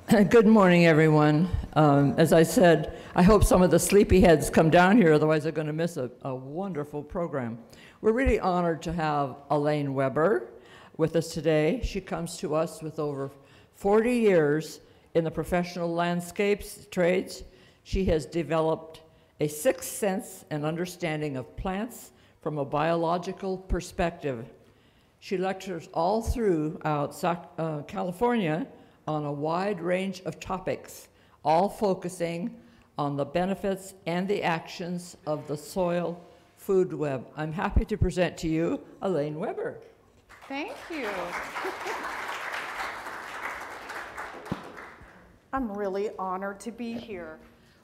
Good morning, everyone. As I said, I hope some of the sleepyheads come down here, otherwise they're going to miss a wonderful program. We're really honored to have Alane Weber with us today. She comes to us with over 40 years in the professional landscapes trades. She has developed a sixth sense and understanding of plants from a biological perspective. She lectures all throughout California on a wide range of topics, all focusing on the benefits and the actions of the soil food web. I'm happy to present to you Alane Weber. Thank you. I'm really honored to be here.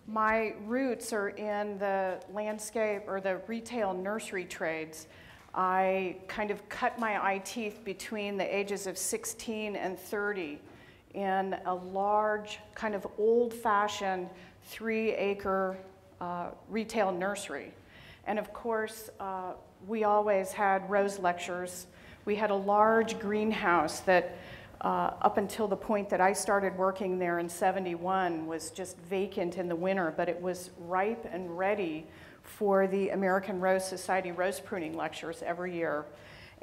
My roots are in the landscape or the retail nursery trades. I kind of cut my eye teeth between the ages of 16 and 30 in a large, kind of old-fashioned 3-acre retail nursery. And of course, we always had rose lectures. We had a large greenhouse that up until the point that I started working there in '71 was just vacant in the winter, but it was ripe and ready for the American Rose Society rose pruning lectures every year.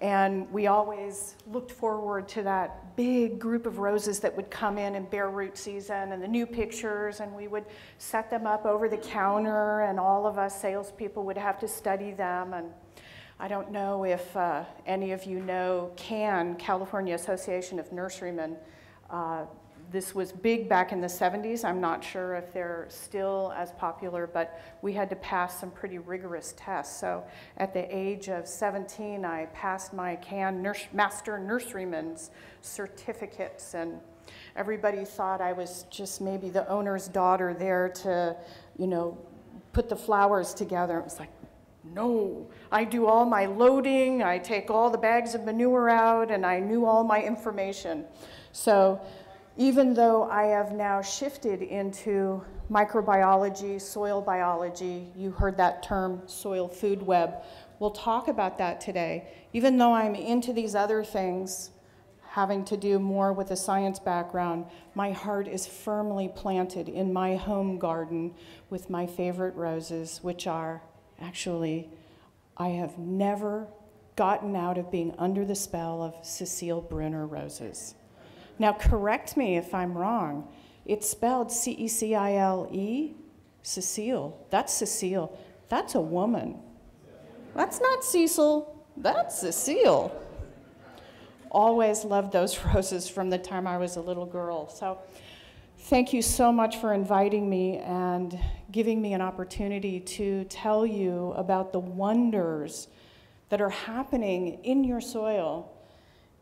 And we always looked forward to that big group of roses that would come in bare root season and the new pictures, and we would set them up over the counter, and all of us salespeople would have to study them. And I don't know if any of you know CAN, California Association of Nurserymen. This was big back in the 70s. I'm not sure if they're still as popular, but we had to pass some pretty rigorous tests. So at the age of 17, I passed my CAN Master Nurseryman's certificates, and everybody thought I was just maybe the owner's daughter there to, you know, put the flowers together. It was like, no, I do all my loading, I take all the bags of manure out, and I knew all my information. So even though I have now shifted into microbiology, soil biology, you heard that term, soil food web, we'll talk about that today. Even though I'm into these other things, having to do more with a science background, my heart is firmly planted in my home garden with my favorite roses, which are actually, I have never gotten out of being under the spell of Cecile Brunner roses. Now, correct me if I'm wrong. It's spelled C-E-C-I-L-E, Cecile. That's Cecile. That's a woman. That's not Cecil. That's Cecile. Always loved those roses from the time I was a little girl. So thank you so much for inviting me and giving me an opportunity to tell you about the wonders that are happening in your soil,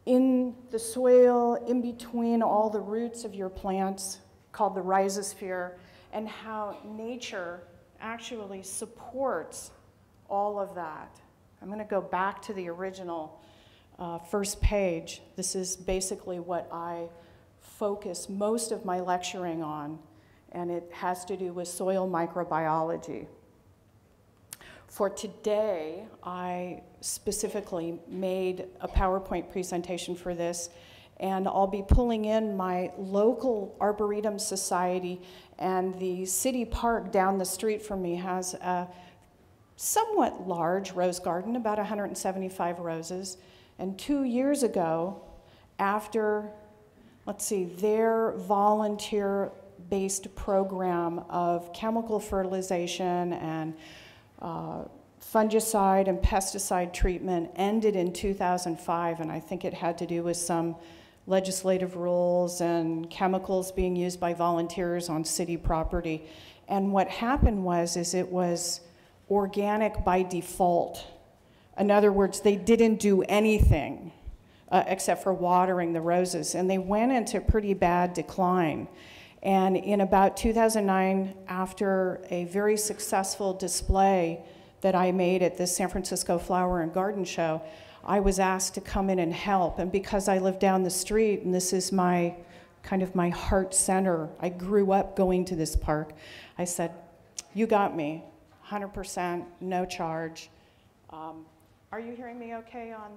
in the soil, in between all the roots of your plants, called the rhizosphere, and how nature actually supports all of that. I'm going to go back to the original first page. This is basically what I focus most of my lecturing on, and it has to do with soil microbiology. For today, I specifically made a PowerPoint presentation for this, and I'll be pulling in my local Arboretum Society, and the city park down the street from me has a somewhat large rose garden, about 175 roses. And 2 years ago, after, let's see, their volunteer-based program of chemical fertilization and fungicide and pesticide treatment ended in 2005, and I think it had to do with some legislative rules and chemicals being used by volunteers on city property. And what happened was, it was organic by default. In other words, they didn't do anything except for watering the roses, and they went into pretty bad decline. And in about 2009, after a very successful display that I made at the San Francisco Flower and Garden Show, I was asked to come in and help. And because I live down the street, and this is my kind of my heart center, I grew up going to this park, I said, you got me, 100%, no charge. Are you hearing me okay on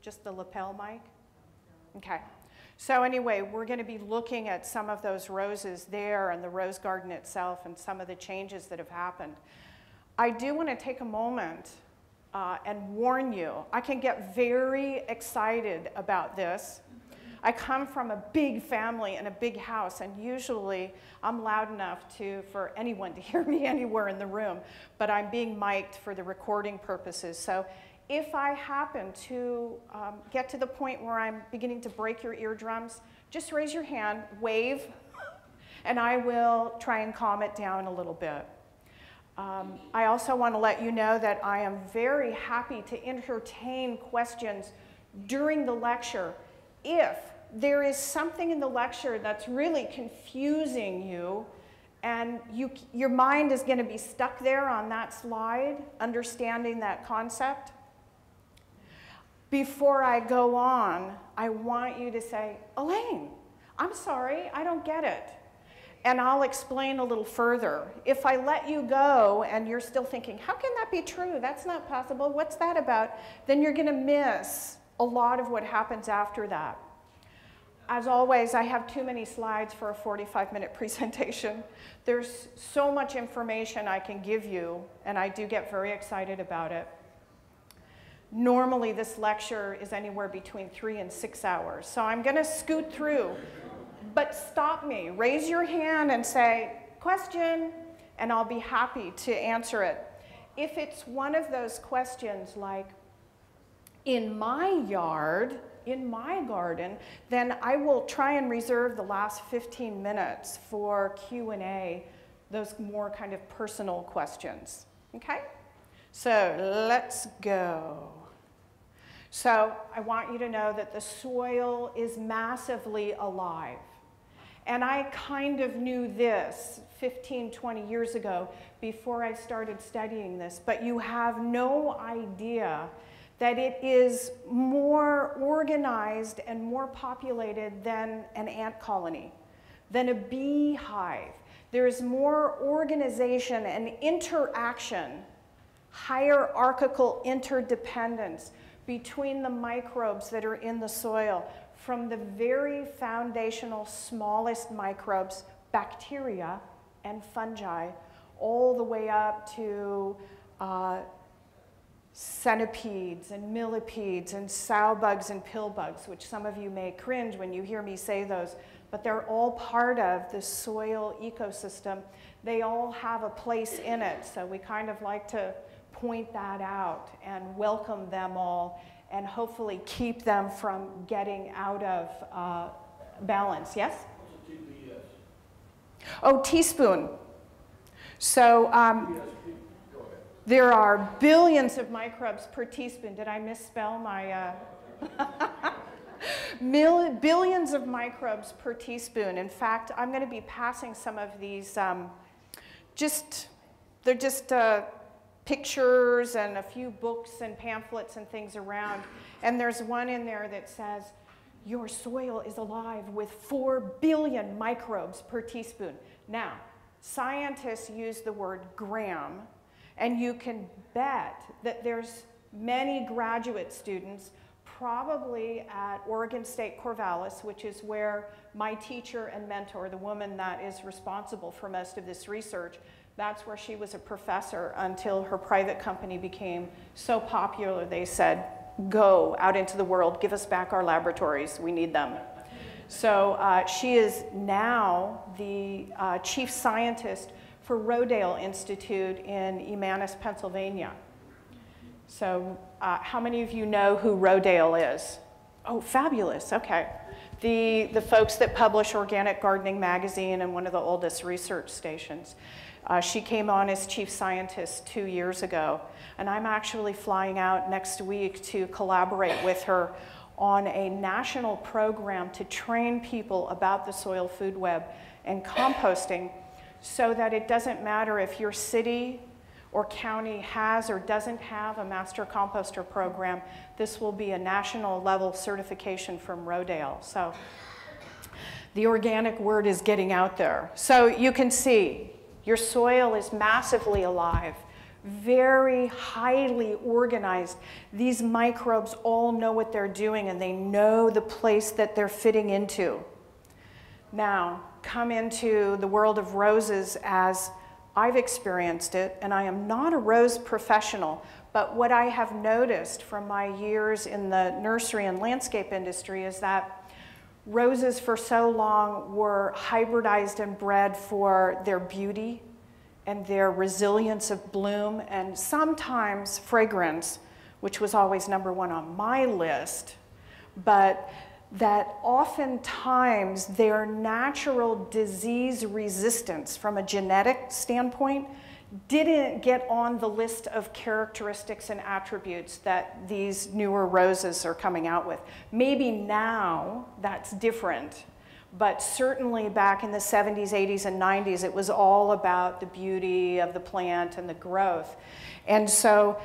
just the lapel mic? Okay. So anyway, we're going to be looking at some of those roses there and the rose garden itself and some of the changes that have happened. I do want to take a moment and warn you, I can get very excited about this. I come from a big family and a big house, and usually I'm loud enough for anyone to hear me anywhere in the room, but I'm being mic'd for the recording purposes. So if I happen to get to the point where I'm beginning to break your eardrums, just raise your hand, wave, and I will try and calm it down a little bit. I also want to let you know that I am very happy to entertain questions during the lecture. If there is something in the lecture that's really confusing you, and your mind is going to be stuck there on that slide, understanding that concept, before I go on, I want you to say, Alane, I'm sorry, I don't get it. And I'll explain a little further. If I let you go and you're still thinking, how can that be true? That's not possible. What's that about? Then you're going to miss a lot of what happens after that. As always, I have too many slides for a 45-minute presentation. There's so much information I can give you, and I do get very excited about it. Normally, this lecture is anywhere between 3 and 6 hours, so I'm going to scoot through. But stop me, raise your hand and say, question, and I'll be happy to answer it. If it's one of those questions like, in my yard, in my garden, then I will try and reserve the last 15 minutes for Q&A, those more kind of personal questions, okay? So let's go. So I want you to know that the soil is massively alive. And I kind of knew this 15, 20 years ago before I started studying this, but you have no idea that it is more organized and more populated than an ant colony, than a beehive. There's more organization and interaction, hierarchical interdependence between the microbes that are in the soil, from the very foundational, smallest microbes, bacteria and fungi, all the way up to centipedes and millipedes and sow bugs and pill bugs, which some of you may cringe when you hear me say those, but they're all part of the soil ecosystem. They all have a place in it, so we kind of like to point that out and welcome them all and hopefully keep them from getting out of balance. Yes? What's a TPS? Oh, teaspoon. So there are billions of microbes per teaspoon. Did I misspell my... billions of microbes per teaspoon. In fact, I'm going to be passing some of these, they're just pictures and a few books and pamphlets and things around. And there's one in there that says, your soil is alive with 4 billion microbes per teaspoon. Now, scientists use the word gram, and you can bet that there's many graduate students, probably at Oregon State Corvallis, which is where my teacher and mentor, the woman that is responsible for most of this research, that's where she was a professor until her private company became so popular they said, go out into the world, give us back our laboratories, we need them. So she is now the chief scientist for Rodale Institute in Emmaus, Pennsylvania. So how many of you know who Rodale is? Oh, fabulous, okay. The folks that publish Organic Gardening Magazine and one of the oldest research stations. She came on as chief scientist 2 years ago, and I'm actually flying out next week to collaborate with her on a national program to train people about the soil food web and composting, so that it doesn't matter if your city or county has or doesn't have a master composter program. This will be a national level certification from Rodale. So the organic word is getting out there. So you can see your soil is massively alive. very highly organized. These microbes all know what they're doing and they know the place that they're fitting into. Now, come into the world of roses as I've experienced it, and I am not a rose professional, but what I have noticed from my years in the nursery and landscape industry is that roses for so long were hybridized and bred for their beauty and their resilience of bloom, and sometimes fragrance, which was always #1 on my list, but that oftentimes their natural disease resistance from a genetic standpoint didn't get on the list of characteristics and attributes that these newer roses are coming out with. Maybe now that's different, but certainly back in the 70s, 80s, and 90s, it was all about the beauty of the plant and the growth. And so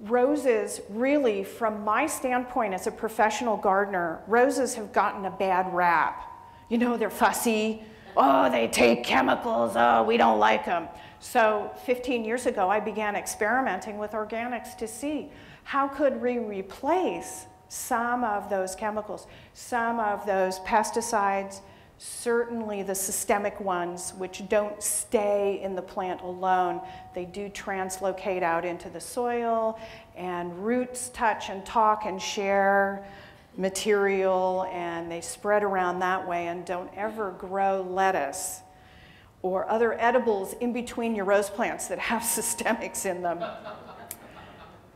roses, really, from my standpoint as a professional gardener, roses have gotten a bad rap. You know, they're fussy. Oh, they take chemicals. Oh, we don't like them. So 15 years ago, I began experimenting with organics to see how could we replace some of those chemicals, some of those pesticides, certainly the systemic ones, which don't stay in the plant alone. They do translocate out into the soil, and roots touch and talk and share material, and they spread around that way and don't ever grow lettuce or other edibles in between your rose plants that have systemics in them.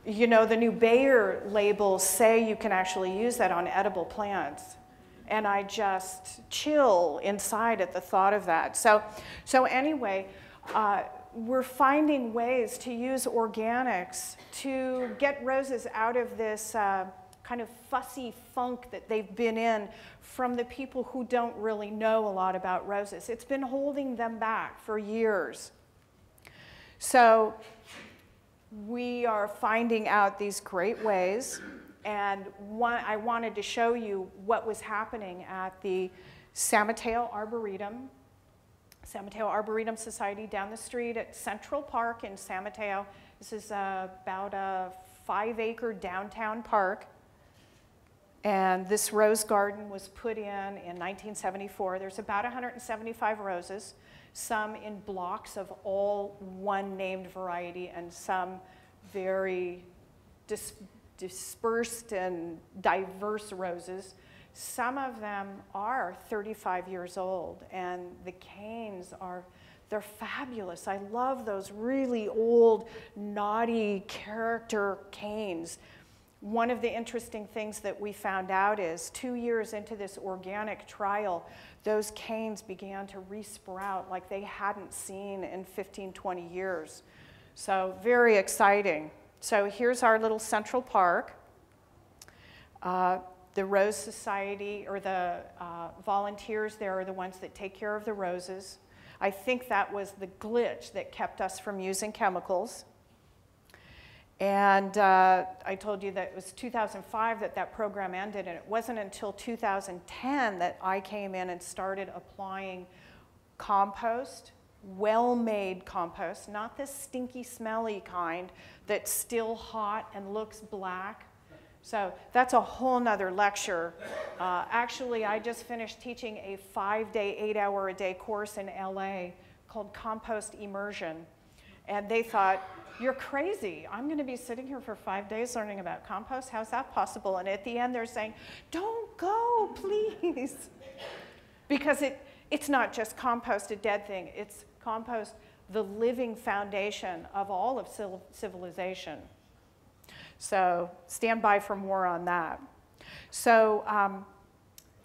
You know, the new Bayer labels say you can actually use that on edible plants. And I just chill inside at the thought of that. So anyway, we're finding ways to use organics to get roses out of this kind of fussy funk that they've been in from the people who don't really know a lot about roses. It's been holding them back for years. So we are finding out these great ways. And I wanted to show you what was happening at the San Mateo Arboretum Society down the street at Central Park in San Mateo. This is about a 5-acre downtown park. And this rose garden was put in 1974. There's about 175 roses, some in blocks of all one named variety and some very dispersed and diverse roses. Some of them are 35 years old, and the canes they're fabulous. I love those really old, naughty character canes. One of the interesting things that we found out is 2 years into this organic trial, those canes began to resprout like they hadn't seen in 15, 20 years. So very exciting. So here's our little Central Park. The Rose Society, or the volunteers there, are the ones that take care of the roses. I think that was the glitch that kept us from using chemicals. And I told you that it was 2005 that program ended, and it wasn't until 2010 that I came in and started applying compost, well-made compost, not this stinky, smelly kind that's still hot and looks black. So that's a whole nother lecture. Actually, I just finished teaching a 5-day, 8-hour-a-day course in LA called Compost Immersion. And they thought, you're crazy. I'm going to be sitting here for 5 days learning about compost. How's that possible? And at the end, they're saying, don't go, please. Because it's not just compost, a dead thing. It's compost, the living foundation of all of civilization. So stand by for more on that. So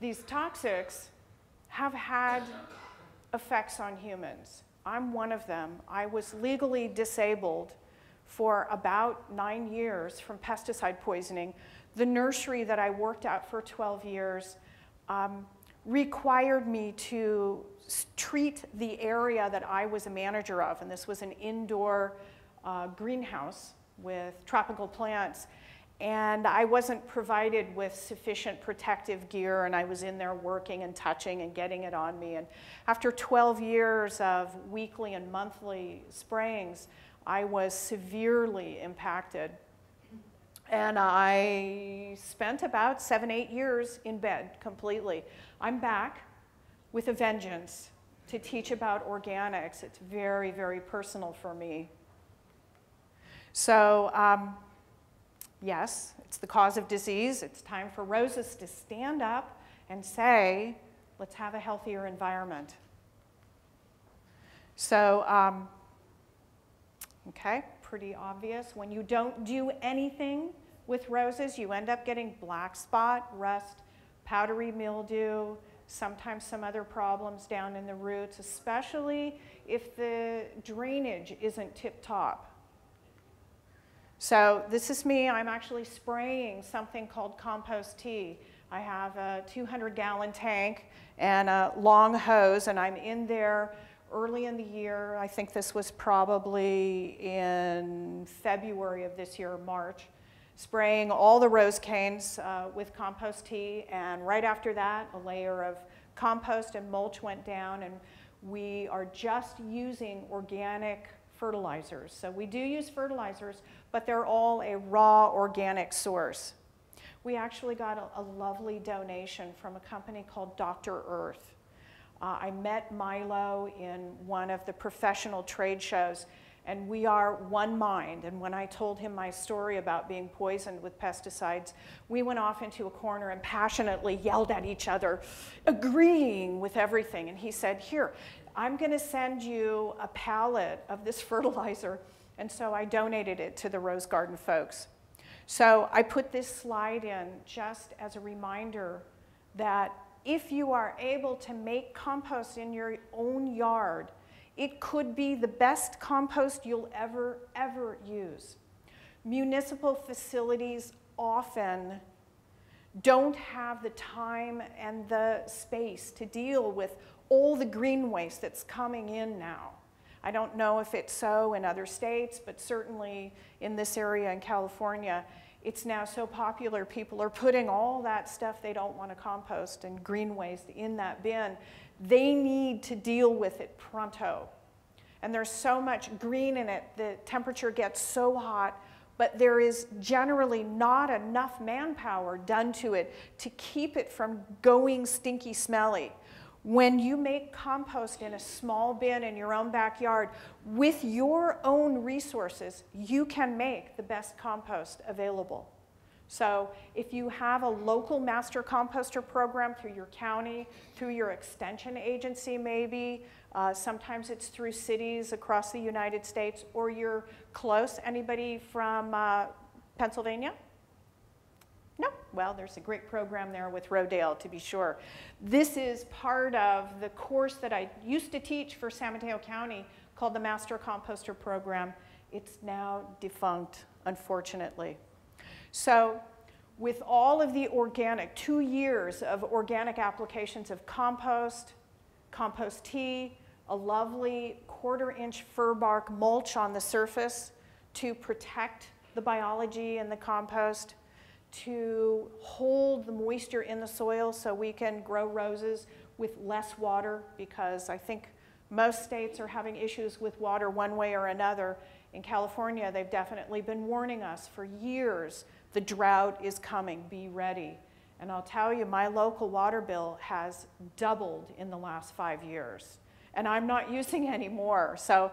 these toxics have had effects on humans. I'm one of them. I was legally disabled for about 9 years from pesticide poisoning. The nursery that I worked at for 12 years required me to treat the area that I was a manager of, and this was an indoor greenhouse with tropical plants, and I wasn't provided with sufficient protective gear, and I was in there working and touching and getting it on me. And after 12 years of weekly and monthly sprayings, I was severely impacted. And I spent about 7, 8 years in bed completely. I'm back with a vengeance to teach about organics. It's very, very personal for me. So, yes, it's the cause of disease. It's time for roses to stand up and say, let's have a healthier environment. So, okay, pretty obvious. When you don't do anything with roses, you end up getting black spot, rust, powdery mildew, sometimes some other problems down in the roots, especially if the drainage isn't tip-top. So this is me. I'm actually spraying something called compost tea. I have a 200-gallon tank and a long hose, and I'm in there early in the year. I think this was probably in February of this year, March, spraying all the rose canes with compost tea, and right after that, a layer of compost and mulch went down, and we are just using organic fertilizers. So we do use fertilizers, but they're all a raw organic source. We actually got a lovely donation from a company called Dr. Earth. I met Milo in one of the professional trade shows, and we are one mind. And when I told him my story about being poisoned with pesticides, we went off into a corner and passionately yelled at each other, agreeing with everything. And he said, here, I'm going to send you a pallet of this fertilizer. And so I donated it to the Rose Garden folks. So I put this slide in just as a reminder that if you are able to make compost in your own yard, it could be the best compost you'll ever use. Municipal facilities often don't have the time and the space to deal with all the green waste that's coming in now. I don't know if it's so in other states, but certainly in this area in California, it's now so popular, people are putting all that stuff they don't want to compost and green waste in that bin. They need to deal with it pronto. And there's so much green in it, the temperature gets so hot, but there is generally not enough manpower done to it to keep it from going stinky smelly. When you make compost in a small bin in your own backyard, with your own resources, you can make the best compost available. So if you have a local master composter program through your county, through your extension agency maybe, sometimes it's through cities across the United States, or you're close. Anybody from Pennsylvania? No? Well, there's a great program there with Rodale, to be sure. This is part of the course that I used to teach for San Mateo County called the Master Composter Program. It's now defunct, unfortunately. So with all of the organic, 2 years of organic applications of compost, compost tea, a lovely 1/4-inch fir bark mulch on the surface to protect the biology in the compost, to hold the moisture in the soil so we can grow roses with less water, because I think most states are having issues with water one way or another. In California, they've definitely been warning us for years, the drought is coming, be ready. And I'll tell you, my local water bill has doubled in the last 5 years, and I'm not using any more. So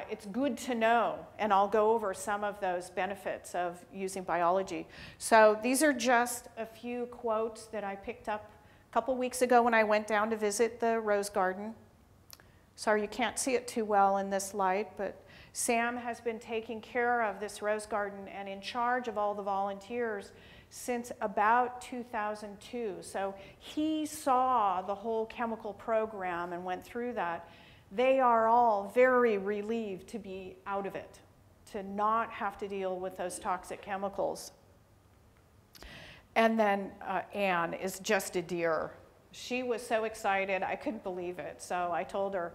it's good to know, and I'll go over some of those benefits of using biology. So these are just a few quotes that I picked up a couple weeks ago when I went down to visit the rose garden. Sorry, you can't see it too well in this light, but Sam has been taking care of this rose garden and in charge of all the volunteers since about 2002. So he saw the whole chemical program and went through that. They are all very relieved to be out of it, to not have to deal with those toxic chemicals. And then Anne is just a dear. She was so excited, I couldn't believe it. So I told her,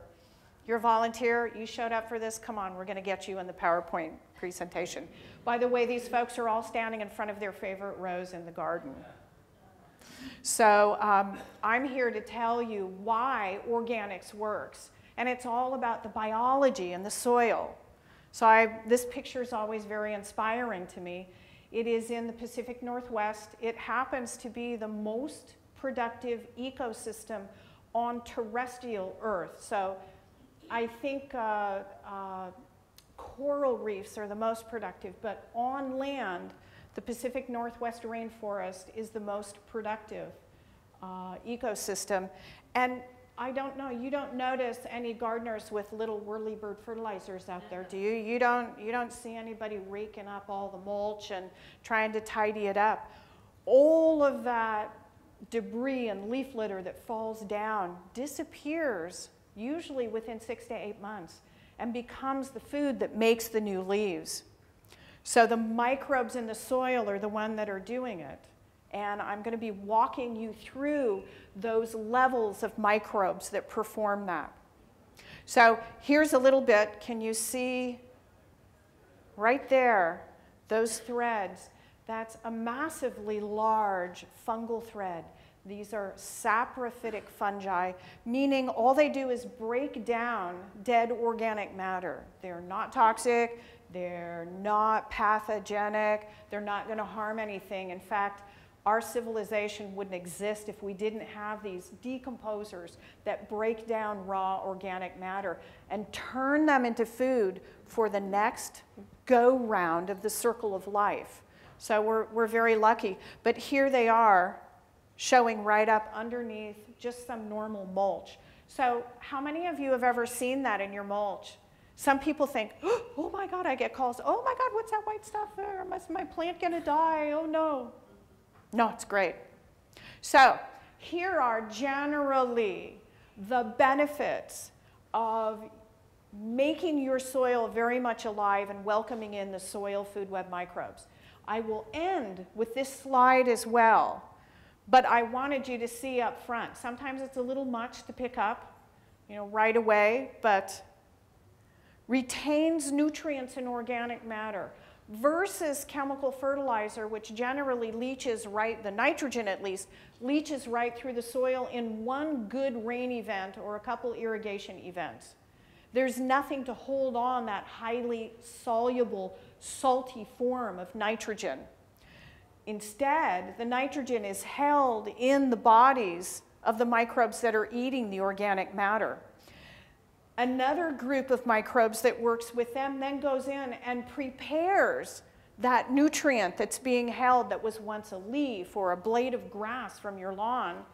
you're a volunteer, you showed up for this, come on, we're gonna get you in the PowerPoint presentation. By the way, these folks are all standing in front of their favorite rose in the garden. So I'm here to tell you why organics works. And it's all about the biology and the soil. So this picture is always very inspiring to me. It is in the Pacific Northwest. It happens to be the most productive ecosystem on terrestrial Earth. So I think coral reefs are the most productive, but on land, the Pacific Northwest rainforest is the most productive ecosystem. And I don't know, you don't notice any gardeners with little whirlybird fertilizers out there, do you? You don't see anybody raking up all the mulch and trying to tidy it up. All of that debris and leaf litter that falls down disappears usually within 6 to 8 months and becomes the food that makes the new leaves. So the microbes in the soil are the one that are doing it. And I'm going to be walking you through those levels of microbes that perform that. So here's a little bit. Can you see right there, those threads? That's a massively large fungal thread. These are saprophytic fungi, meaning all they do is break down dead organic matter. They're not toxic, they're not pathogenic, they're not going to harm anything. In fact, our civilization wouldn't exist if we didn't have these decomposers that break down raw organic matter and turn them into food for the next go-round of the circle of life. So we're very lucky. But here they are, showing right up underneath just some normal mulch. So how many of you have ever seen that in your mulch? Some people think, oh my God, I get calls. Oh my God, what's that white stuff there? Is my plant gonna die? Oh no. No, it's great. So here are generally the benefits of making your soil very much alive and welcoming in the soil food web microbes. I will end with this slide as well, but I wanted you to see up front. Sometimes it's a little much to pick up, right away, but retains nutrients and organic matter versus chemical fertilizer, which generally leaches right, the nitrogen at least, leaches right through the soil in one good rain event or a couple irrigation events. There's nothing to hold on that highly soluble, salty form of nitrogen. Instead, the nitrogen is held in the bodies of the microbes that are eating the organic matter. Another group of microbes that works with them then goes in and prepares that nutrient that's being held that was once a leaf or a blade of grass from your lawn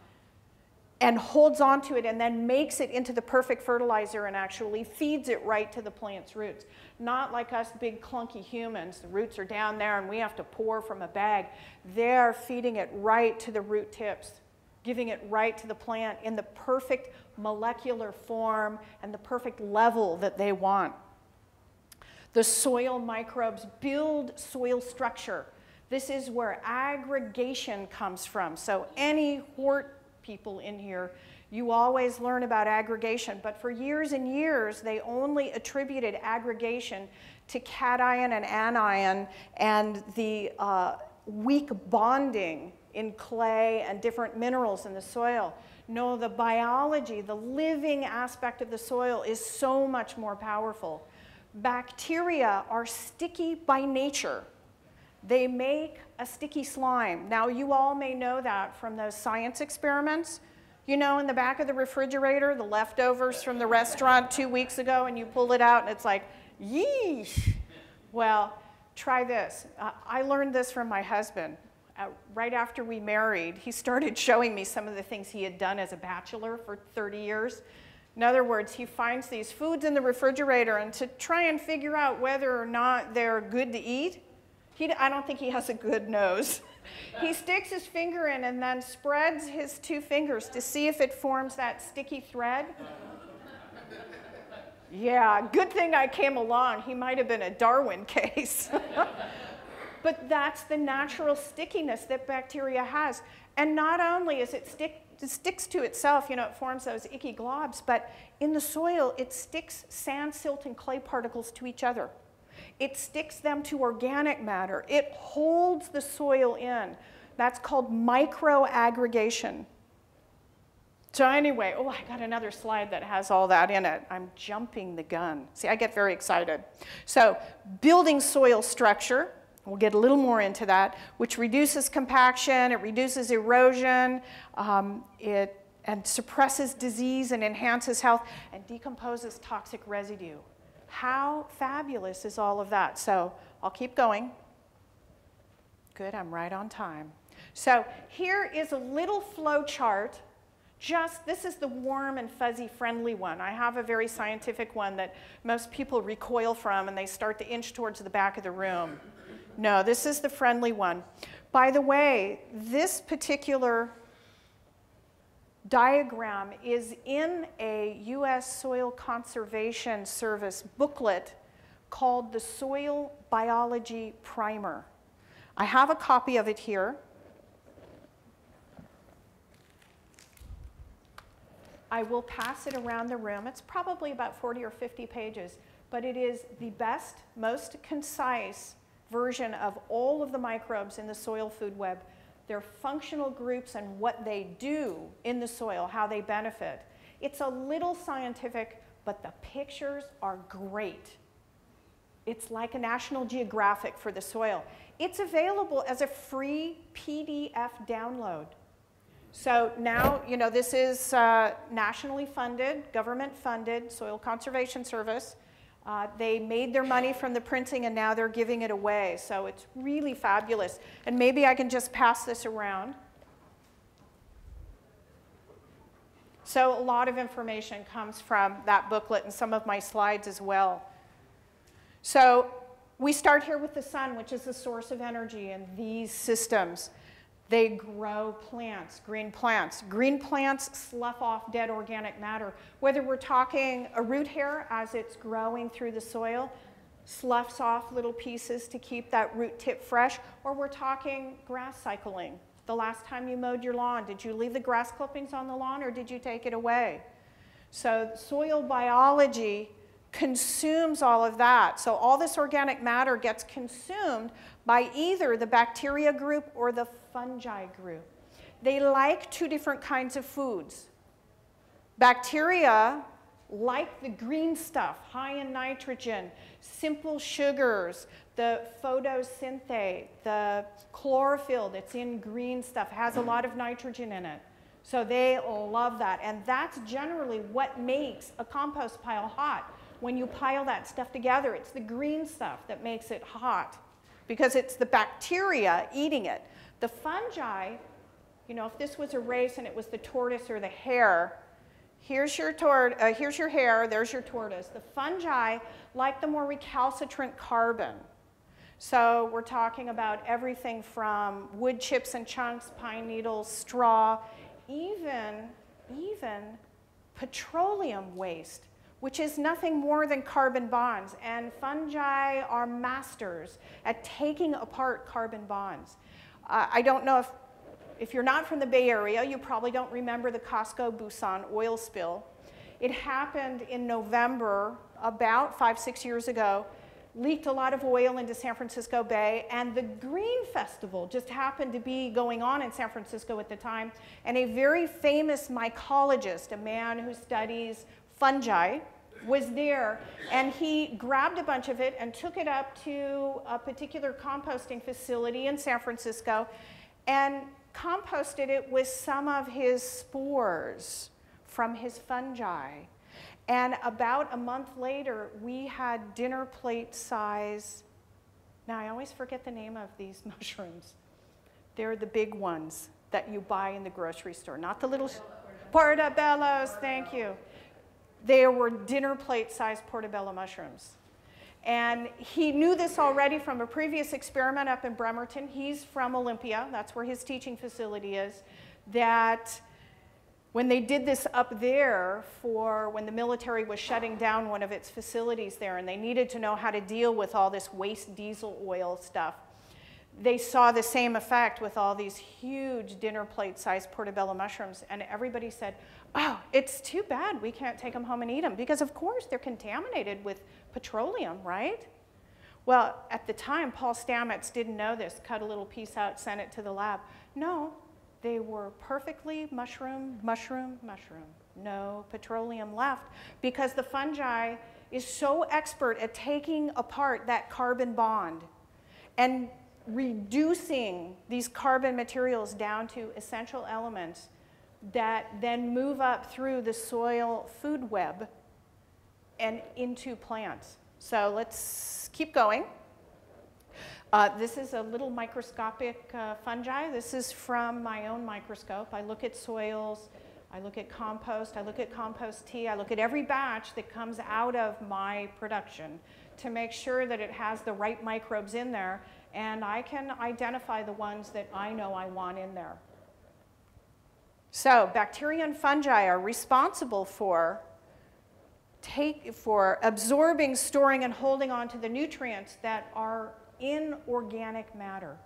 and holds onto it and then makes it into the perfect fertilizer and actually feeds it right to the plant's roots. Not like us big clunky humans, the roots are down there and we have to pour from a bag. They're feeding it right to the root tips, giving it right to the plant in the perfect molecular form and the perfect level that they want. The soil microbes build soil structure. This is where aggregation comes from. So any hort people in here, you always learn about aggregation, but for years and years they only attributed aggregation to cation and anion and the weak bonding in clay and different minerals in the soil. No, the biology, the living aspect of the soil is so much more powerful. Bacteria are sticky by nature. They make a sticky slime. Now, you all may know that from those science experiments. In the back of the refrigerator, the leftovers from the restaurant 2 weeks ago, and you pull it out and it's like, yeesh. Well, try this. I learned this from my husband. Right after we married, he started showing me some of the things he had done as a bachelor for 30 years. In other words, he finds these foods in the refrigerator, and to try and figure out whether or not they're good to eat, I don't think he has a good nose. He sticks his finger in and then spreads his 2 fingers to see if it forms that sticky thread. Yeah, good thing I came along. He might have been a Darwin case. But that's the natural stickiness that bacteria has. And not only is it sticks to itself, it forms those icky globs, but in the soil, it sticks sand, silt, and clay particles to each other. It sticks them to organic matter. It holds the soil in. That's called microaggregation. So anyway, oh, I got another slide that has all that in it. I'm jumping the gun. See, I get very excited. So building soil structure, we'll get a little more into that, which reduces compaction, it reduces erosion, and suppresses disease and enhances health and decomposes toxic residue. How fabulous is all of that? So I'll keep going. Good, I'm right on time. So here is a little flow chart. This is the warm and fuzzy friendly one. I have a very scientific one that most people recoil from and they start to inch towards the back of the room. No, this is the friendly one. By the way, this particular diagram is in a U.S. Soil Conservation Service booklet called the Soil Biology Primer. I have a copy of it here. I will pass it around the room. It's probably about 40 or 50 pages, but it is the best, most concise version of all of the microbes in the soil food web, their functional groups and what they do in the soil, how they benefit. It's a little scientific, but the pictures are great. It's like a National Geographic for the soil. It's available as a free PDF download. So now, you know, this is nationally funded, government funded, Soil Conservation Service. They made their money from the printing and now they're giving it away. So it's really fabulous. And maybe I can just pass this around. So a lot of information comes from that booklet and some of my slides as well. So we start here with the sun, which is the source of energy in these systems. They grow plants, green plants. Green plants slough off dead organic matter. Whether we're talking a root hair as it's growing through the soil, sloughs off little pieces to keep that root tip fresh, or we're talking grass cycling. The last time you mowed your lawn, did you leave the grass clippings on the lawn or did you take it away? So soil biology consumes all of that. So all this organic matter gets consumed by either the bacteria group or the fungi group. They like two different kinds of foods. Bacteria like the green stuff, high in nitrogen, simple sugars, the photosynthate, the chlorophyll that's in green stuff has a lot of nitrogen in it. So they love that. And that's generally what makes a compost pile hot. When you pile that stuff together, it's the green stuff that makes it hot because it's the bacteria eating it. The fungi, you know, if this was a race and it was the tortoise or the hare, here's your hare, there's your tortoise. The fungi like the more recalcitrant carbon. So we're talking about everything from wood chips and chunks, pine needles, straw, even petroleum waste, which is nothing more than carbon bonds. And fungi are masters at taking apart carbon bonds. I don't know if you're not from the Bay Area, you probably don't remember the Costco Busan oil spill. It happened in November, about 5-6 years ago, leaked a lot of oil into San Francisco Bay, and the Green Festival just happened to be going on in San Francisco at the time, and a very famous mycologist, a man who studies fungi, was there, and he grabbed a bunch of it and took it up to a particular composting facility in San Francisco and composted it with some of his spores from his fungi. And about a month later, we had dinner plate size, now I always forget the name of these mushrooms. They're the big ones that you buy in the grocery store, not the little, portobellos, thank you. They were dinner plate sized portobello mushrooms. And he knew this already from a previous experiment up in Bremerton. He's from Olympia, that's where his teaching facility is, that when they did this up there for when the military was shutting down one of its facilities there and they needed to know how to deal with all this waste diesel oil stuff, they saw the same effect with all these huge dinner plate sized portobello mushrooms, and everybody said, oh, it's too bad we can't take them home and eat them, because of course they're contaminated with petroleum, right? Well, at the time, Paul Stamets didn't know this, cut a little piece out, sent it to the lab. No, They were perfectly mushroom, mushroom, mushroom. No petroleum left because the fungi is so expert at taking apart that carbon bond and reducing these carbon materials down to essential elements that then move up through the soil food web and into plants. So let's keep going. This is a little microscopic fungi. This is from my own microscope. I look at soils, I look at compost, I look at compost tea, I look at every batch that comes out of my production to make sure that it has the right microbes in there, and I can identify the ones that I know I want in there. So bacteria and fungi are responsible for absorbing, storing, and holding on to the nutrients that are in organic matter.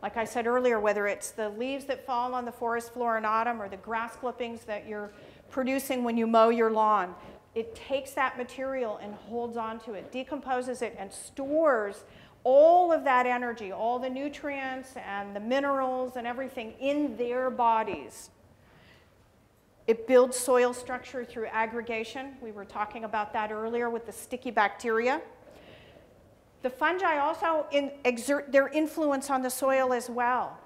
Like I said earlier, whether it's the leaves that fall on the forest floor in autumn or the grass clippings that you're producing when you mow your lawn, it takes that material and holds on to it, decomposes it, and stores all of that energy, all the nutrients and the minerals and everything in their bodies. It builds soil structure through aggregation. We were talking about that earlier with the sticky bacteria. The fungi also exert their influence on the soil as well.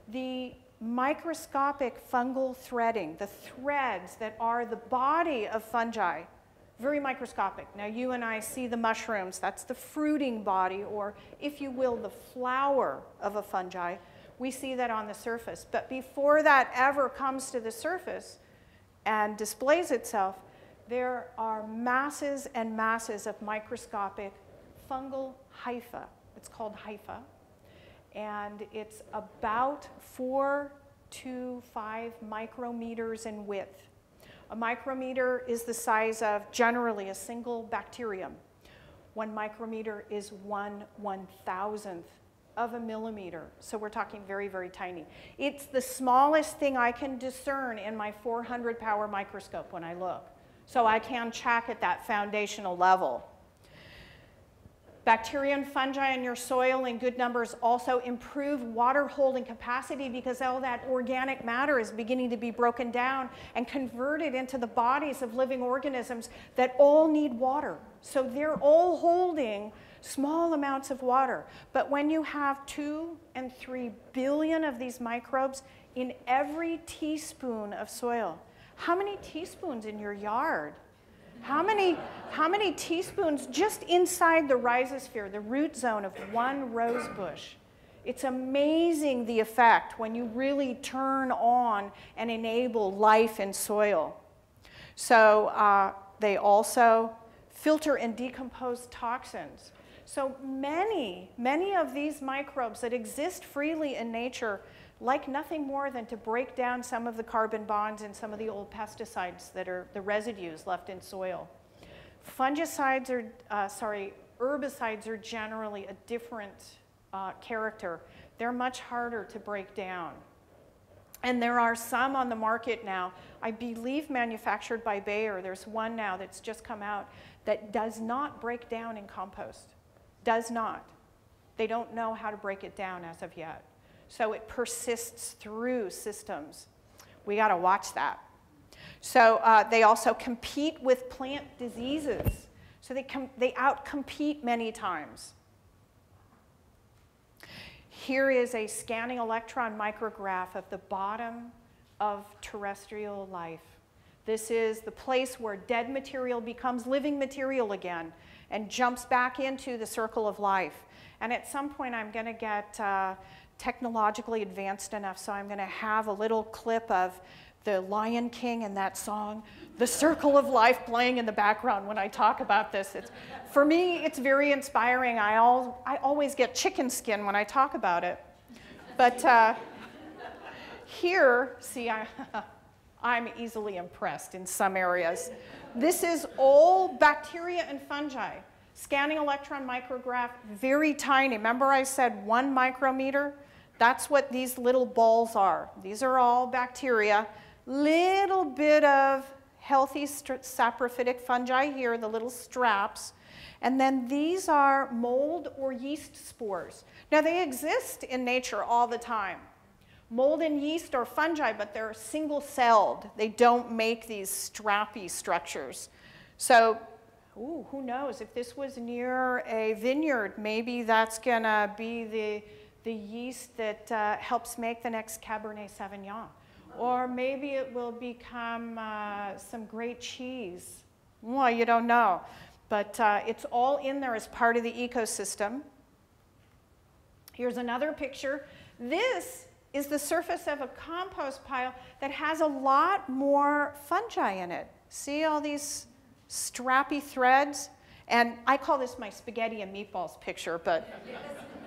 The microscopic fungal threading, the threads that are the body of fungi, very microscopic. Now you and I see the mushrooms, that's the fruiting body, or if you will, the flower of a fungi. We see that on the surface. But before that ever comes to the surface and displays itself, there are masses and masses of microscopic fungal hypha. It's called hypha. And it's about 4 to 5 micrometers in width. A micrometer is the size of generally a single bacterium. 1 micrometer is 1/1000th of a millimeter. So we're talking very, very tiny. It's the smallest thing I can discern in my 400 power microscope when I look. So I can check at that foundational level. Bacteria and fungi in your soil in good numbers also improve water holding capacity because all that organic matter is beginning to be broken down and converted into the bodies of living organisms that all need water. So they're all holding small amounts of water. But when you have 2 and 3 billion of these microbes in every teaspoon of soil, how many teaspoons in your yard? How many teaspoons just inside the rhizosphere, the root zone of one rose bush? It's amazing the effect when you really turn on and enable life in soil. So they also filter and decompose toxins. So many of these microbes that exist freely in nature like nothing more than to break down some of the carbon bonds in some of the old pesticides that are the residues left in soil. Herbicides are generally a different character. They're much harder to break down. And there are some on the market now, I believe manufactured by Bayer. There's one now that's just come out that does not break down in compost. Does not. They don't know how to break it down as of yet. So it persists through systems. We got to watch that. So they also compete with plant diseases. So they outcompete many times. Here is a scanning electron micrograph of the bottom of terrestrial life. This is the place where dead material becomes living material again and jumps back into the circle of life. And at some point I'm going to get technologically advanced enough, so I'm going to have a little clip of the Lion King and that song, The Circle of Life, playing in the background when I talk about this. For me, it's very inspiring. I always get chicken skin when I talk about it. But here, see, I'm easily impressed in some areas. This is all bacteria and fungi. Scanning electron micrograph, very tiny. Remember I said 1 micrometer? That's what these little balls are. These are all bacteria. Little bit of healthy saprophytic fungi here, the little straps. And then these are mold or yeast spores. Now they exist in nature all the time. Mold and yeast are fungi, but they're single-celled. They don't make these strappy structures. So, ooh, who knows? If this was near a vineyard, maybe that's going to be the yeast that helps make the next Cabernet Sauvignon. Or maybe it will become some great cheese. Well, you don't know. But it's all in there as part of the ecosystem. Here's another picture. This is the surface of a compost pile that has a lot more fungi in it. See all these strappy threads? And I call this my spaghetti and meatballs picture, but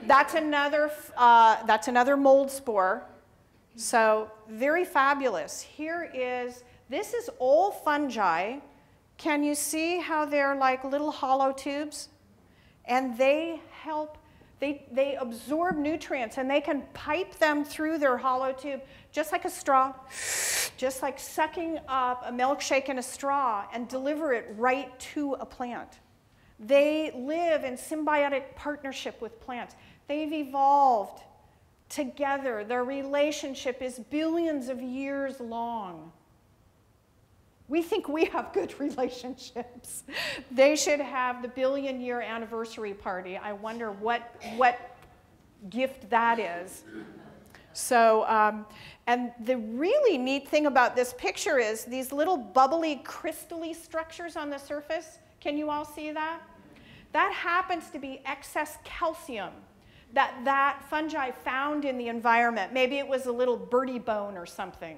that's another mold spore. So very fabulous. This is all fungi. Can you see how they're like little hollow tubes? And they help. They absorb nutrients, and they can pipe them through their hollow tube, just like a straw, just like sucking up a milkshake in a straw and deliver it right to a plant. They live in symbiotic partnership with plants. They've evolved together. Their relationship is billions of years long. We think we have good relationships. They should have the billion-year anniversary party. I wonder what gift that is. So, and the really neat thing about this picture is these little bubbly, crystally structures on the surface. Can you all see that? That happens to be excess calcium that fungi found in the environment. Maybe it was a little birdie bone or something.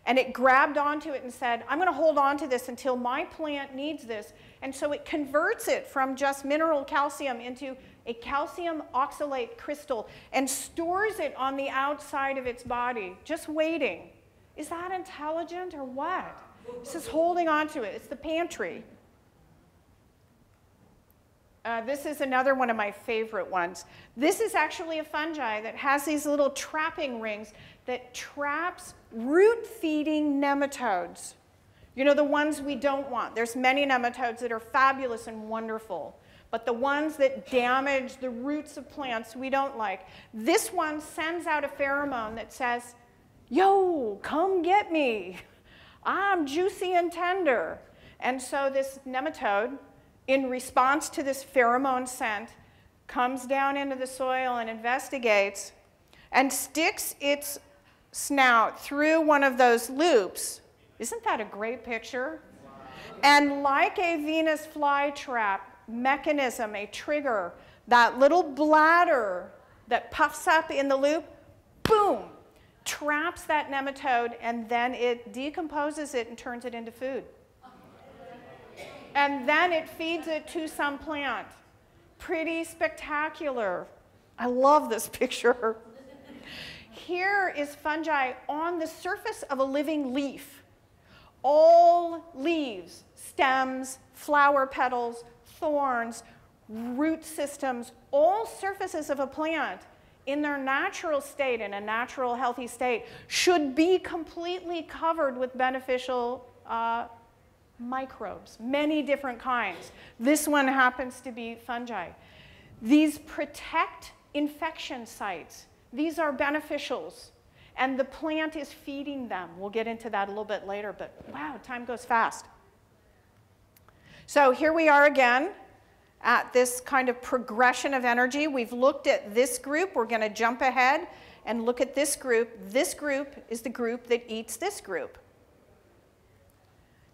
And it grabbed onto it and said, I'm going to hold on to this until my plant needs this. And so it converts it from just mineral calcium into a calcium oxalate crystal and stores it on the outside of its body, just waiting. Is that intelligent or what? It's just holding on to it. It's the pantry. This is another one of my favorite ones. This is actually a fungi that has these little trapping rings that traps root-feeding nematodes. You know, the ones we don't want. There's many nematodes that are fabulous and wonderful, but the ones that damage the roots of plants we don't like. This one sends out a pheromone that says, yo, come get me. I'm juicy and tender. And so this nematode, in response to this pheromone scent, comes down into the soil and investigates and sticks its snout through one of those loops. Isn't that a great picture? And like a Venus flytrap mechanism, a trigger, that little bladder that puffs up in the loop, boom, traps that nematode, and then it decomposes it and turns it into food. And then it feeds it to some plant. Pretty spectacular. I love this picture. Here is fungi on the surface of a living leaf. All leaves, stems, flower petals, thorns, root systems, all surfaces of a plant in their natural state, in a natural healthy state, should be completely covered with beneficial microbes, many different kinds. This one happens to be fungi. These protect infection sites. These are beneficials, and the plant is feeding them. We'll get into that a little bit later, but wow, time goes fast. So here we are again at this kind of progression of energy. We've looked at this group. We're going to jump ahead and look at this group. This group is the group that eats this group.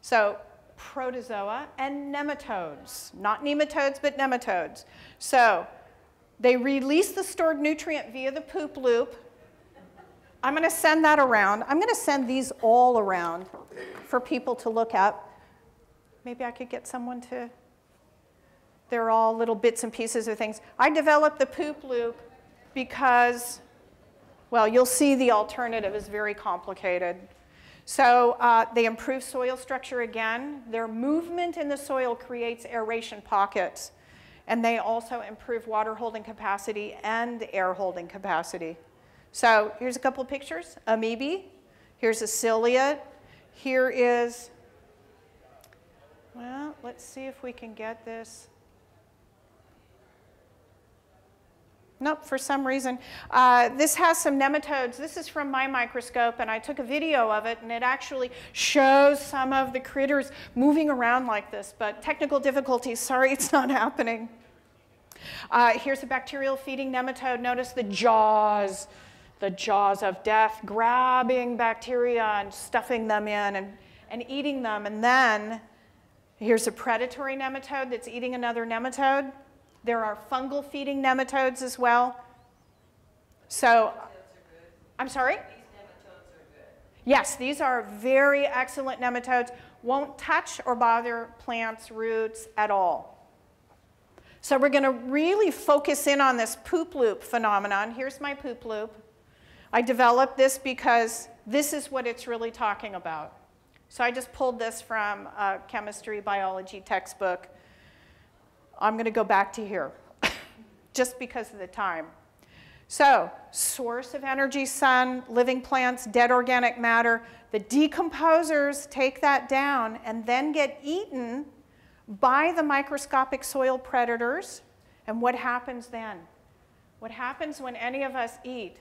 So protozoa and nematodes, not nematodes, but nematodes. So they release the stored nutrient via the poop loop. I'm going to send that around. I'm going to send these all around for people to look at. Maybe I could get someone to, they're all little bits and pieces of things. I developed the poop loop because, well, you'll see the alternative is very complicated. So they improve soil structure again. Their movement in the soil creates aeration pockets. And they also improve water holding capacity and air holding capacity. So here's a couple of pictures. Amoebae. Here's a ciliate. Here is, well, let's see if we can get this. Nope, for some reason. This has some nematodes. This is from my microscope, and I took a video of it, and it actually shows some of the critters moving around like this, but technical difficulties, sorry, it's not happening. Here's a bacterial feeding nematode. Notice the jaws of death, grabbing bacteria and stuffing them in and eating them. And then here's a predatory nematode that's eating another nematode. There are fungal feeding nematodes as well. So, I'm sorry? These nematodes are good. Yes, these are very excellent nematodes. Won't touch or bother plants' roots at all. So we're going to really focus in on this poop loop phenomenon. Here's my poop loop. I developed this because this is what it's really talking about. So I just pulled this from a chemistry, biology textbook. I'm going to go back to here, just because of the time. So, source of energy, sun, living plants, dead organic matter. The decomposers take that down and then get eaten by the microscopic soil predators. And what happens then? What happens when any of us eat?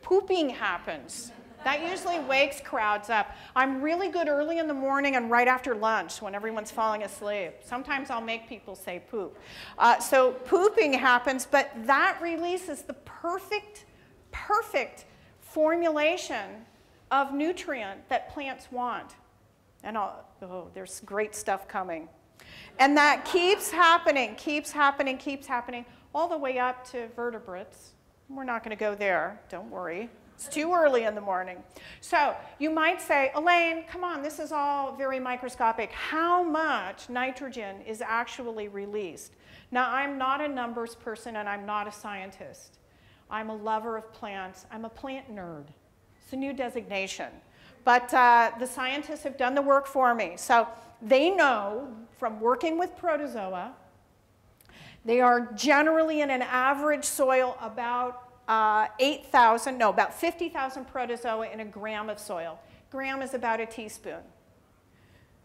Pooping happens. That usually wakes crowds up. I'm really good early in the morning and right after lunch when everyone's falling asleep. Sometimes I'll make people say poop. So pooping happens, but that releases the perfect formulation of nutrient that plants want. And there's great stuff coming. And that keeps happening, all the way up to vertebrates. We're not going to go there, don't worry. It's too early in the morning. So you might say, Alane, come on, this is all very microscopic. How much nitrogen is actually released? Now, I'm not a numbers person and I'm not a scientist. I'm a lover of plants. I'm a plant nerd. It's a new designation. But the scientists have done the work for me. So they know from working with protozoa, they are generally in an average soil about 50,000 protozoa in a gram of soil. Gram is about a teaspoon.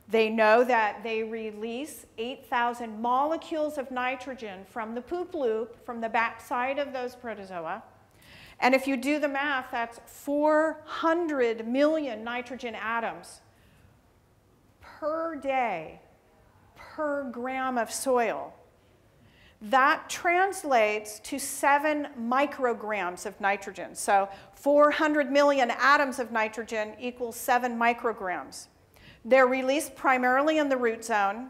They know that they release 8,000 molecules of nitrogen from the poop loop, from the backside of those protozoa. And if you do the math, that's 400 million nitrogen atoms per day, per gram of soil. That translates to 7 micrograms of nitrogen. So 400 million atoms of nitrogen equals 7 micrograms. They're released primarily in the root zone.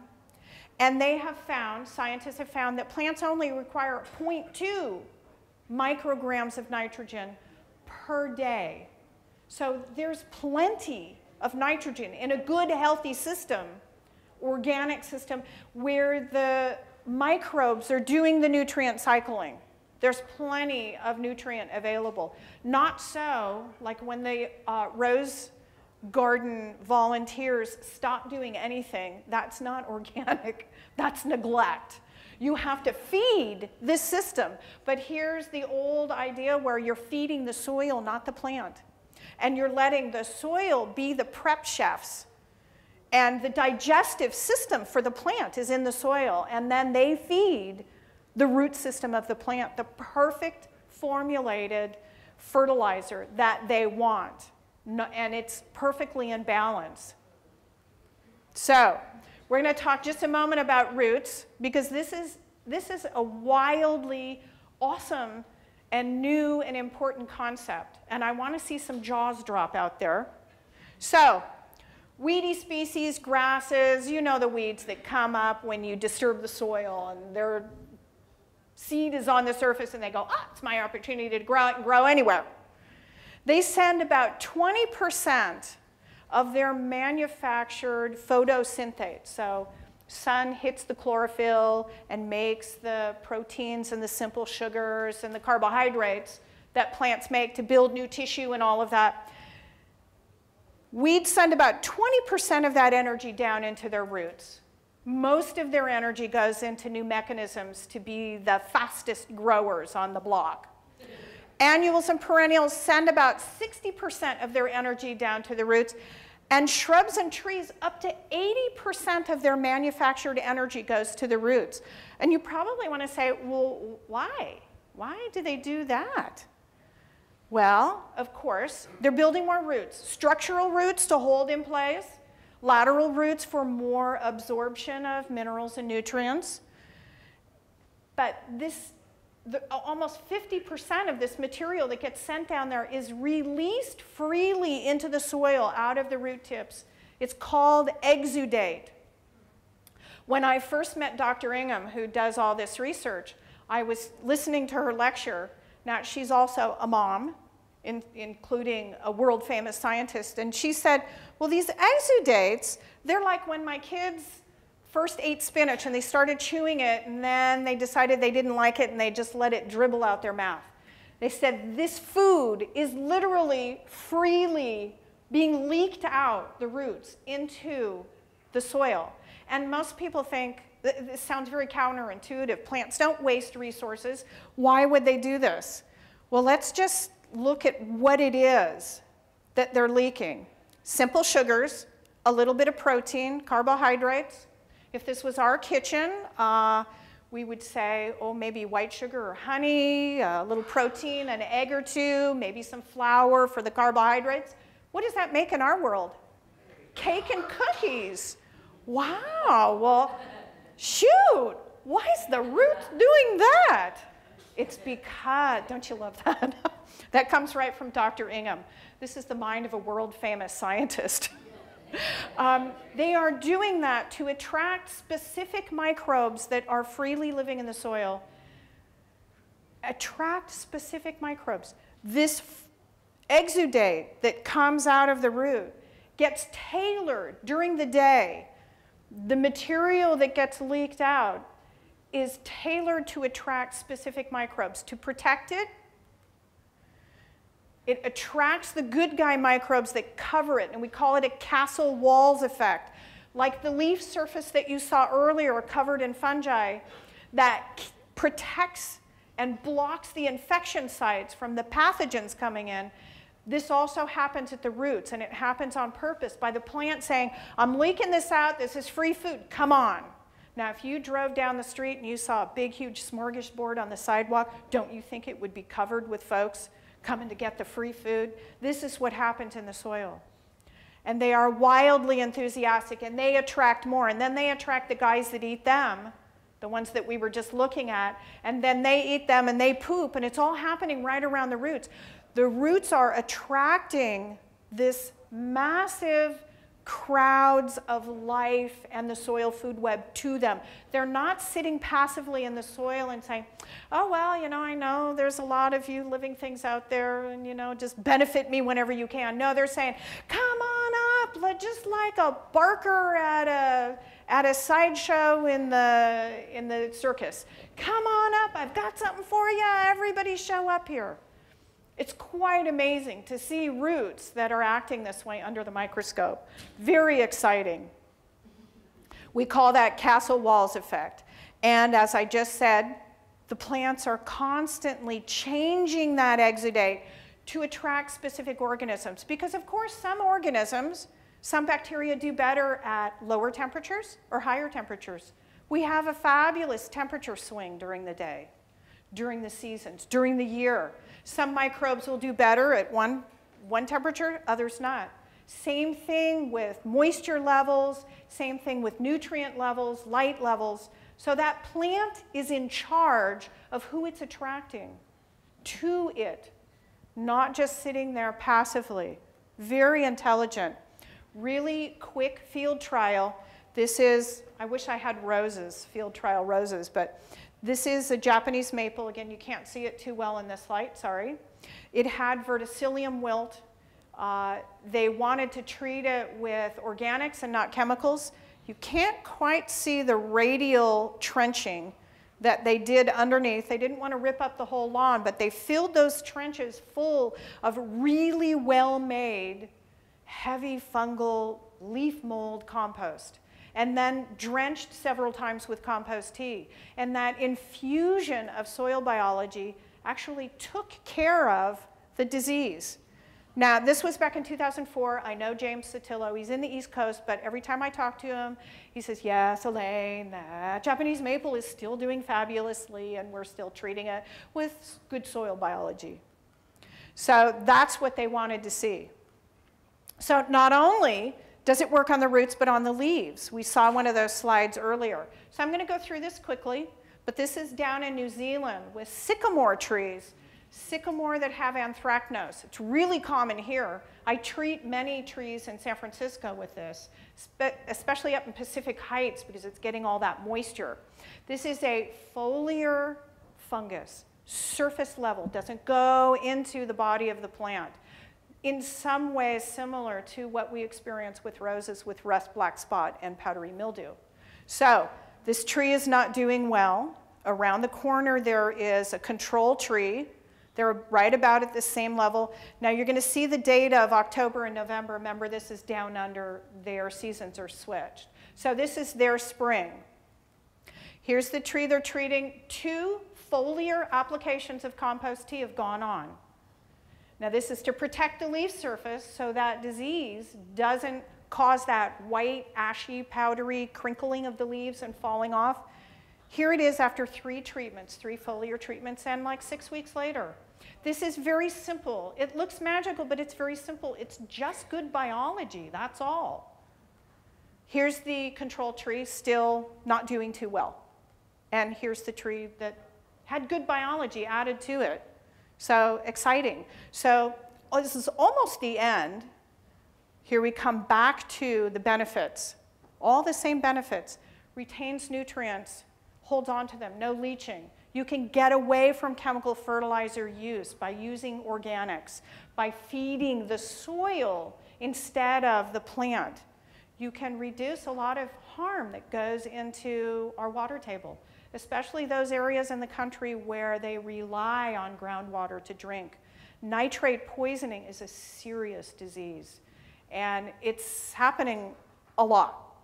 And they have found, scientists have found, that plants only require 0.2 micrograms of nitrogen per day. So there's plenty of nitrogen in a good, healthy system, organic system, where the microbes are doing the nutrient cycling. There's plenty of nutrient available. Not so like when the rose garden volunteers stop doing anything. That's not organic. That's neglect. You have to feed this system. But here's the old idea where you're feeding the soil, not the plant. And you're letting the soil be the prep chefs. And the digestive system for the plant is in the soil. And then they feed the root system of the plant, the perfect formulated fertilizer that they want. And it's perfectly in balance. So we're going to talk just a moment about roots, because this is a wildly awesome and new and important concept. And I want to see some jaws drop out there. So weedy species, grasses, you know the weeds that come up when you disturb the soil and their seed is on the surface and they go, it's my opportunity to grow it and grow anywhere. They send about 20% of their manufactured photosynthate. So sun hits the chlorophyll and makes the proteins and the simple sugars and the carbohydrates that plants make to build new tissue and all of that. We'd send about 20% of that energy down into their roots. Most of their energy goes into new mechanisms to be the fastest growers on the block. Annuals and perennials send about 60% of their energy down to the roots. And shrubs and trees, up to 80% of their manufactured energy goes to the roots. And you probably want to say, well, why? Why do they do that? Well, of course, they're building more roots. Structural roots to hold in place, lateral roots for more absorption of minerals and nutrients. But almost 50% of this material that gets sent down there is released freely into the soil out of the root tips. It's called exudate. When I first met Dr. Ingham, who does all this research, I was listening to her lecture. Now, she's also a mom, including a world-famous scientist, and she said, well, these exudates, they're like when my kids first ate spinach and they started chewing it and then they decided they didn't like it and they just let it dribble out their mouth. They said this food is literally freely being leaked out the roots into the soil. And most people think, this sounds very counterintuitive, plants don't waste resources. Why would they do this? Well, let's just look at what it is that they're leaking. Simple sugars, a little bit of protein, carbohydrates. If this was our kitchen, we would say, oh, maybe white sugar or honey, a little protein, an egg or two, maybe some flour for the carbohydrates. What does that make in our world? Cake and cookies. Wow, well, shoot, why is the root doing that? It's because, don't you love that? That comes right from Dr. Ingham. This is the mind of a world-famous scientist. They are doing that to attract specific microbes that are freely living in the soil. Attract specific microbes. This exudate that comes out of the root gets tailored during the day. The material that gets leaked out is tailored to attract specific microbes, to protect it. It attracts the good guy microbes that cover it, and we call it a castle walls effect. Like the leaf surface that you saw earlier covered in fungi that protects and blocks the infection sites from the pathogens coming in. This also happens at the roots, and it happens on purpose by the plant saying, I'm leaking this out, this is free food, come on. Now, if you drove down the street and you saw a big, huge smorgasbord on the sidewalk, don't you think it would be covered with folks coming to get the free food? This is what happens in the soil. And they are wildly enthusiastic, and they attract more. And then they attract the guys that eat them, the ones that we were just looking at, and then they eat them and they poop, and it's all happening right around the roots. The roots are attracting this massive crowds of life and the soil food web to them. They're not sitting passively in the soil and saying, oh, well, you know, I know there's a lot of you living things out there and, you know, just benefit me whenever you can. No, they're saying, come on up, just like a barker at a sideshow in the circus. Come on up, I've got something for you, everybody show up here. It's quite amazing to see roots that are acting this way under the microscope. Very exciting. We call that castle walls effect. And as I just said, the plants are constantly changing that exudate to attract specific organisms. Because of course some organisms, some bacteria do better at lower temperatures or higher temperatures. We have a fabulous temperature swing during the day, during the seasons, during the year. Some microbes will do better at one temperature, others not. Same thing with moisture levels, same thing with nutrient levels, light levels. So that plant is in charge of who it's attracting to it, not just sitting there passively. Very intelligent. Really quick field trial. This is, I wish I had roses, field trial roses, but this is a Japanese maple. Again, you can't see it too well in this light, sorry. It had verticillium wilt. They wanted to treat it with organics and not chemicals. You can't quite see the radial trenching that they did underneath. They didn't want to rip up the whole lawn, but they filled those trenches full of really well-made, heavy fungal leaf mold compost, and then drenched several times with compost tea. And that infusion of soil biology actually took care of the disease. Now, this was back in 2004. I know James Sotillo. He's in the East Coast, but every time I talk to him, he says, yes, Alane, that Japanese maple is still doing fabulously, and we're still treating it with good soil biology. So that's what they wanted to see. So not only does it work on the roots, but on the leaves. We saw one of those slides earlier. So I'm going to go through this quickly, but this is down in New Zealand with sycamore trees. Sycamore that have anthracnose. It's really common here. I treat many trees in San Francisco with this, especially up in Pacific Heights because it's getting all that moisture. This is a foliar fungus, surface level, doesn't go into the body of the plant. In some ways similar to what we experience with roses with rust, black spot, and powdery mildew. So this tree is not doing well. Around the corner there is a control tree. They're right about at the same level. Now you're going to see the data of October and November. Remember, this is down under, their seasons are switched. So this is their spring. Here's the tree they're treating. 2 foliar applications of compost tea have gone on. Now this is to protect the leaf surface so that disease doesn't cause that white, ashy, powdery crinkling of the leaves and falling off. Here it is after 3 treatments, 3 foliar treatments, and like 6 weeks later. This is very simple. It looks magical, but it's very simple. It's just good biology, that's all. Here's the control tree, still not doing too well. And here's the tree that had good biology added to it. So exciting. So this is almost the end. Here we come back to the benefits. All the same benefits. Retains nutrients, holds on to them, no leaching. You can get away from chemical fertilizer use by using organics, by feeding the soil instead of the plant. You can reduce a lot of harm that goes into our water table, especially those areas in the country where they rely on groundwater to drink. Nitrate poisoning is a serious disease, and it's happening a lot.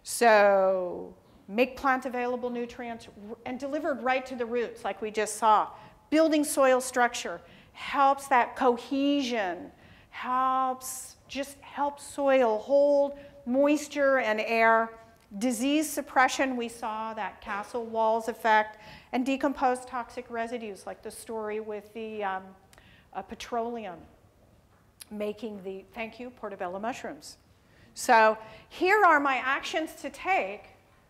So make plant available nutrients and delivered right to the roots like we just saw. Building soil structure helps that cohesion, helps soil hold moisture and air. Disease suppression, we saw that castle walls effect, and decomposed toxic residues like the story with the petroleum making the, thank you, portobello mushrooms. So here are my actions to take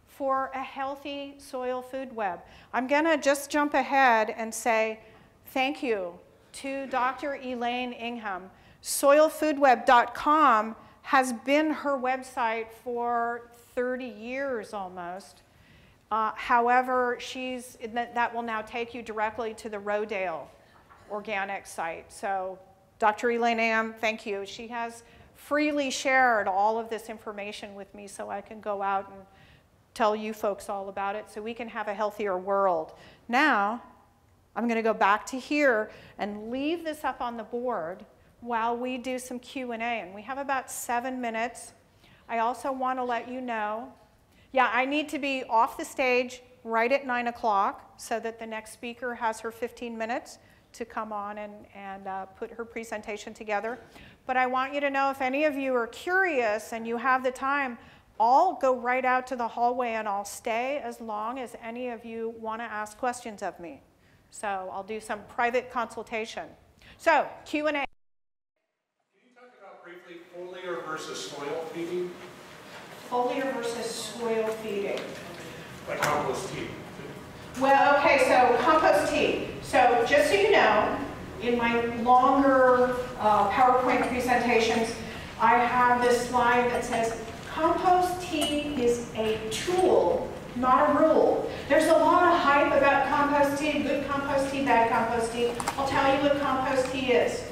for a healthy soil food web. I'm going to just jump ahead and say thank you to Dr. Elaine Ingham. Soilfoodweb.com has been her website for 30 years almost. However, that will now take you directly to the Rodale organic site. So Dr. Elaine Ingham, thank you. She has freely shared all of this information with me so I can go out and tell you folks all about it so we can have a healthier world. Now, I'm going to go back to here and leave this up on the board while we do some Q&A. And we have about 7 minutes. I also want to let you know, yeah, I need to be off the stage right at 9 o'clock so that the next speaker has her 15 minutes to come on and put her presentation together. But I want you to know if any of you are curious and you have the time, I'll go right out to the hallway and I'll stay as long as any of you want to ask questions of me. So I'll do some private consultation. So, Q&A. Can you talk about briefly foliar versus soil feeding? Foliar versus soil feeding. Like compost tea. Well, okay, so compost tea. So just so you know, in my longer PowerPoint presentations, I have this slide that says, compost tea is a tool, not a rule. There's a lot of hype about compost tea, good compost tea, bad compost tea. I'll tell you what compost tea is.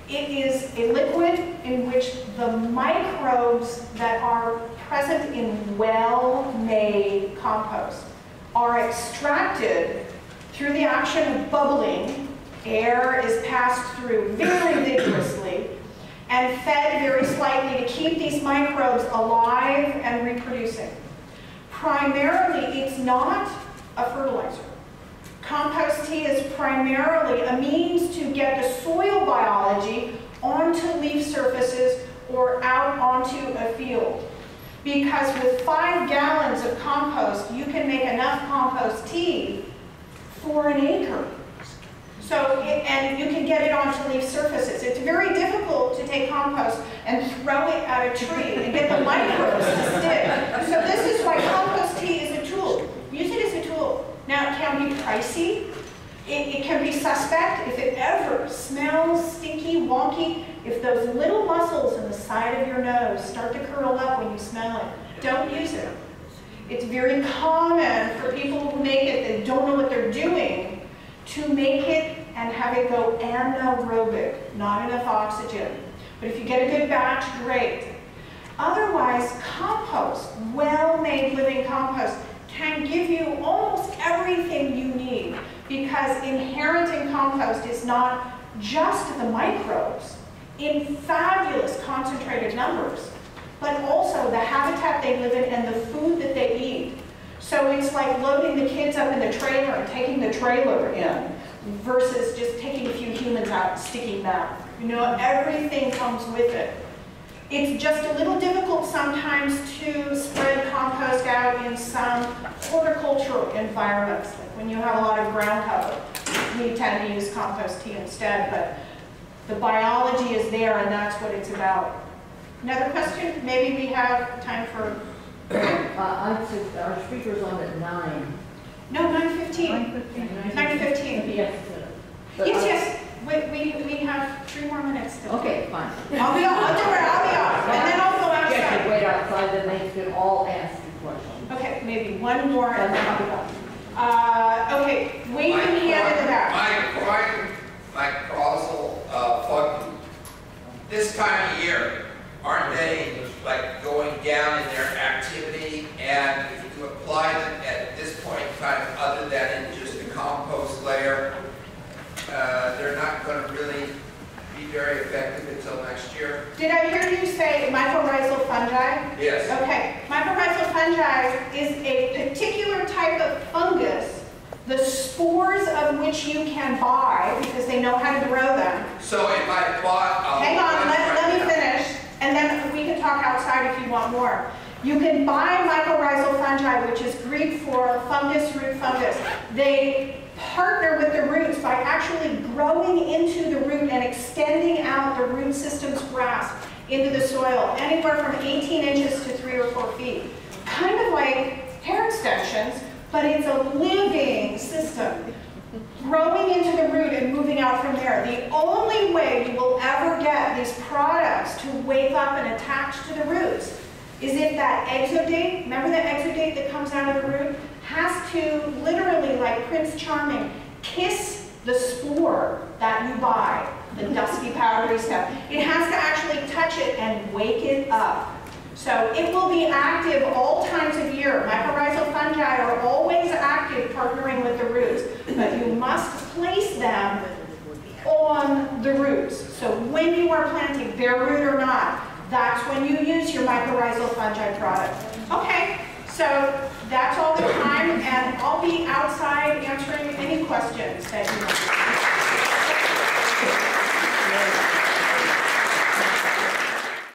It is a liquid in which the microbes that are present in well-made compost are extracted through the action of bubbling. Air is passed through very vigorously and fed very slightly to keep these microbes alive and reproducing. Primarily, it's not a fertilizer. Compost tea is primarily a means to get the soil biology onto leaf surfaces or out onto a field. Because with 5 gallons of compost, you can make enough compost tea for an acre. So, and you can get it onto leaf surfaces. It's very difficult to take compost and throw it at a tree and get the microbes to stick. So this is why compost tea is a tool. Use it as a tool. Now it can be pricey. It can be suspect if it ever smells stinky, wonky. If those little muscles in the side of your nose start to curl up when you smell it, don't use it. It's very common for people who make it that don't know what they're doing to make it and have it go anaerobic, not enough oxygen. But if you get a good batch, great. Otherwise, compost, well-made living compost, can give you almost everything you need, because inherent in compost is not just the microbes in fabulous concentrated numbers, but also the habitat they live in and the food that they eat. So it's like loading the kids up in the trailer and taking the trailer in versus just taking a few humans out and sticking them. You know, everything comes with it. It's just a little difficult sometimes to spread compost out in some horticultural environments. Like when you have a lot of ground cover, we tend to use compost tea instead, but the biology is there and that's what it's about. Another question? Maybe we have time for... I'd say our speaker's on at 9. No, 9:15. 9:15. Yes. Yes. We have 3 more minutes still. Okay, fine. I'll be off. Don't worry, I'll be off. And then I'll go Just outside. wait outside, then they can all ask you questions. Okay, maybe one more and then I'll be off. Okay, wave your hand in the back. My causal fungi, this time of year, aren't they like going down in their activity? And if you apply them at this point in time, other than in just the compost layer, they're not going to really be very effective until next year. Did I hear you say mycorrhizal fungi? Yes. Okay, mycorrhizal fungi is a particular type of fungus, the spores of which you can buy because they know how to grow them. So if I bought... Hang on, let me finish, and then we can talk outside if you want more. You can buy mycorrhizal fungi, which is Greek for fungus, root fungus. They partner with the roots by actually growing into the root and extending out the root system's grasp into the soil, anywhere from 18 inches to 3 or 4 feet. Kind of like hair extensions, but it's a living system, growing into the root and moving out from there. The only way you will ever get these products to wake up and attach to the roots is if that exudate, remember the exudate that comes out of the root, has to literally, like Prince Charming, kiss the spore that you buy, the dusty powdery stuff. It has to actually touch it and wake it up. So it will be active all times of year. Mycorrhizal fungi are always active partnering with the roots, but you must place them on the roots. So when you are planting, bare root or not, that's when you use your mycorrhizal fungi product. Okay, so that's all the time, and I'll be outside answering any questions that you have.